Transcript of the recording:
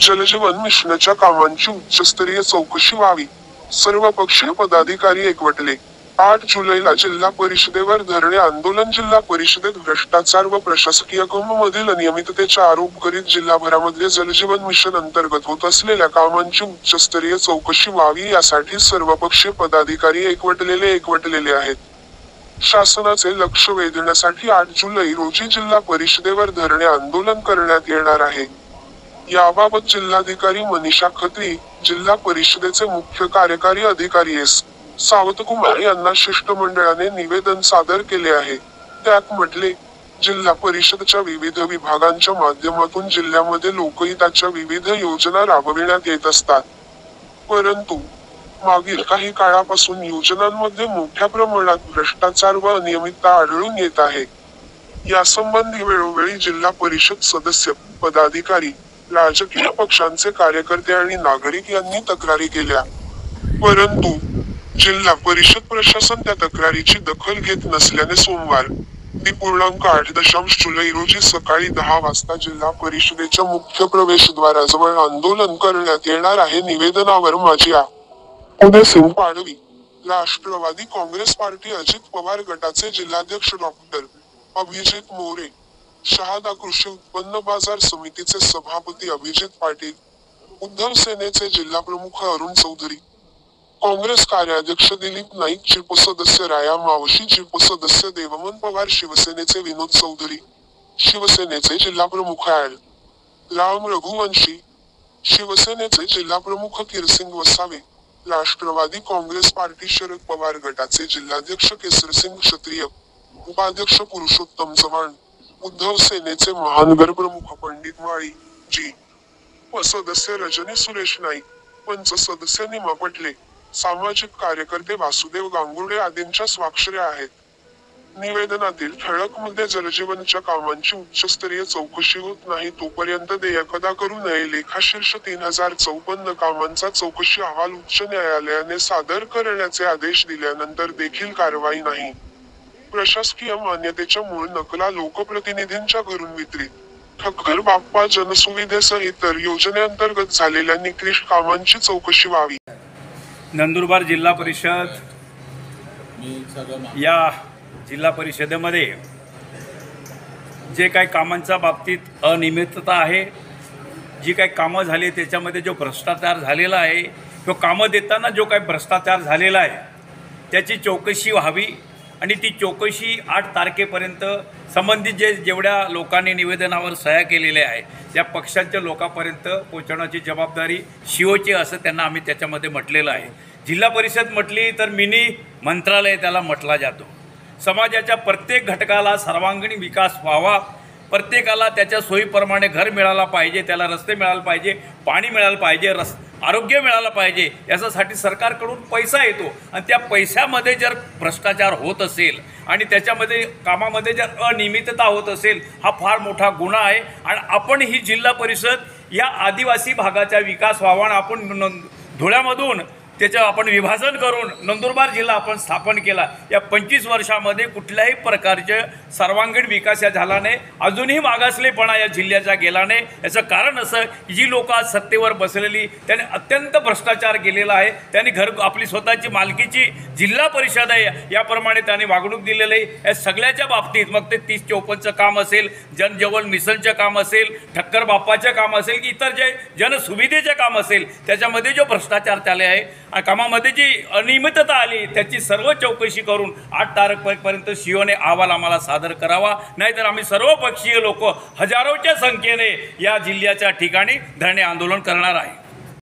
जलजीवन मिशनच्या कामांची उच्चस्तरीय चौकशी व्हावी. सर्वपक्षीय पदाधिकारी एकवटले. 8 जुलैला जिल्हा परिषदेवर धरणे आंदोलन. जिल्हा परिषदेत भ्रष्टाचार व प्रशासकीय कामांमधील अनियमिततेचे आरोप करीत जिल्हाभरामध्ये जलजीवन मिशन अंतर्गत होत असलेल्या कामांची उच्चस्तरीय चौकशी व्हावी यासाठी सर्वपक्षीय पदाधिकारी एकवटलेले आहेत. शासनाचे लक्ष वेधण्यासाठी 8 जुलै रोजी जिल्हा परिषदेवर धरणे आंदोलन करण्यात येणार आहे. याबाबत जिल्हाधिकारी मनीषा खत्री, जिल्हा परिषदेचे मुख्य कार्यकारी अधिकारी एस. सावतकुमार यांना शिष्टमंडळाने निवेदन सादर केले आहे. त्यात म्हटले, जिल्हा परिषदच्या विविध विभागांच्या माध्यमातून जिल्ह्यामध्ये लोकहिताच्या विविध योजना राबविण्यात येत असतात. परंतु मागील काही काळापासून योजनांमध्ये मोठ्या प्रमाणात भ्रष्टाचार व अनियमितता आढळून येत आहे. यासंबंधी वेळोवेळी जिल्हा परिषद सदस्य, पदाधिकारी, राजकीय पक्षांचे कार्यकर्ते आणि नागरिक यांनी तक्रारी केल्या. परंतु जिल्हा परिषद प्रशासन त्या तक्रारीची दखल घेत नसल्याने सोमवार, दि. जुलै रोजी सकाळी 10 वाजता जिल्हा परिषदेच्या मुख्य प्रवेशद्वाराजवळ आंदोलन करण्यात येणार आहे. निवेदनावर माजी उदयसिंह पाडवी, राष्ट्रवादी काँग्रेस पार्टी, अजित पवार गटाचे जिल्हाध्यक्ष डॉ. अभिजित मोरे, शहादा कृषी उत्पन्न बाजार समितीचे सभापती अभिजित पाटील, उद्धव सेनेचे जिल्हाप्रमुख अरुण चौधरी, काँग्रेस कार्याध्यक्ष दिलीप नाईक, जिल्हा सदस्य राया मावशी, जिल्हा सदस्य देवमन पवार, शिवसेनेचे विनोद चौधरी, शिवसेनेचे जिल्हाप्रमुख ॲड. राम रघुवंशी, शिवसेनेचे जिल्हाप्रमुख किरसिंग वसावे, राष्ट्रवादी काँग्रेस पार्टी शरद पवार गटाचे जिल्हाध्यक्ष केसरसिंग क्षत्रिय, उपाध्यक्ष पुरुषोत्तम चव्हाण, उद्धव सेनेचे महानगर प्रमुख पंडित माळी, जी. सदस्य रजनी सुरेश नाईक, पंच सदस्य निमा पटले, सामाजिक कार्यकर्ते वासुदेव गांगुर्डे आदींच्या स्वाक्षऱ्या आहेत. निवेदनातील ठळक मुद्दे: जलजीवनच्या कामांची उच्चस्तरीय चौकशी होत नाही तोपर्यंत देयक अदा करू नये. लेखाशीर्ष 3054 कामांचा चौकशी अहवाल उच्च न्यायालयाने सादर करण्याचे आदेश दिल्यानंतर देखील कारवाई नाही. प्रशासकीय मान्यतेच्या मूळ नकला लोकप्रतिनिधींच्या घरून वितरित. ठक्कर बाप्पा जनसुविधेसह इतर योजनेअंतर्गत झालेल्या निकृष्ट कामांची चौकशी व्हावी. नंदुरबार जिल्हा परिषद या जिल्हा परिषदेमध्ये जे काही कामांच्या बाबतीत अनियमितता आहे, जी काही कामं झाली त्याच्यामध्ये जो भ्रष्टाचार झालेला आहे, तो कामं देताना जो काही भ्रष्टाचार झालेला आहे त्याची चौकशी व्हावी आणि ती चौकशी 8 तारखेपर्यंत संबंधित जेवढ्या लोकांनी निवेदनावर सह्या केलेल्या आहे त्या पक्षांच्या लोकांपर्यंत पोहोचवण्याची जबाबदारी शिवची असं त्यांना आम्ही त्याच्यामध्ये म्हटलेलं आहे. जिल्हा परिषद म्हटली तर मिनी मंत्रालय त्याला म्हटला जातो. समाजाच्या प्रत्येक घटकाला सर्वांगीण विकास व्हावा, प्रत्येकाला त्याच्या सोयीप्रमाणे घर मिळालं पाहिजे, त्याला रस्ते मिळाले पाहिजे, पाणी मिळालं पाहिजे, आरोग्य मिळालं पाहिजे, याच्यासाठी सरकारकडून पैसा येतो आणि त्या पैशामध्ये जर भ्रष्टाचार होत असेल आणि त्याच्यामध्ये कामामध्ये जर अनियमितता होत असेल हा फार मोठा गुन्हा आहे. आणि आपण ही जिल्हा परिषद या आदिवासी भागाचा विकास व्हावा आणि आपण धुळ्यामधून त्याचं आपण विभाजन करून नंदुरबार जिल्हा आपण स्थापन केला. या 25 वर्षामध्ये कुठल्याही प्रकारचे सर्वांगीण विकास या झाला नाही, अजूनही मागासलेपणा या जिल्ह्याचा गेला नाही. याचं कारण असं की जी लोक आज सत्तेवर बसलेली त्याने अत्यंत भ्रष्टाचार केलेला आहे. त्यांनी आपली स्वतःची मालकीची जिल्हा परिषद आहे याप्रमाणे त्याने वागणूक दिलेलं आहे. या सगळ्याच्या बाबतीत मग ते 30-54चं काम असेल, जनजीवन मिशनचं काम असेल, ठक्कर बाप्पाचं काम असेल की इतर जे जनसुविधेचं काम असेल त्याच्यामध्ये जो भ्रष्टाचार चालले आहे, कामामध्ये जी अनियमितता आली त्याची सर्व चौकशी करून 8 तारखेपर्यंत शिवने अहवाल आम्हाला सादर करावा. नाहीतर आम्ही सर्वपक्षीय लोक हजारोच्या संख्येने या जिल्ह्याच्या ठिकाणी धरणे आंदोलन करणार आहे.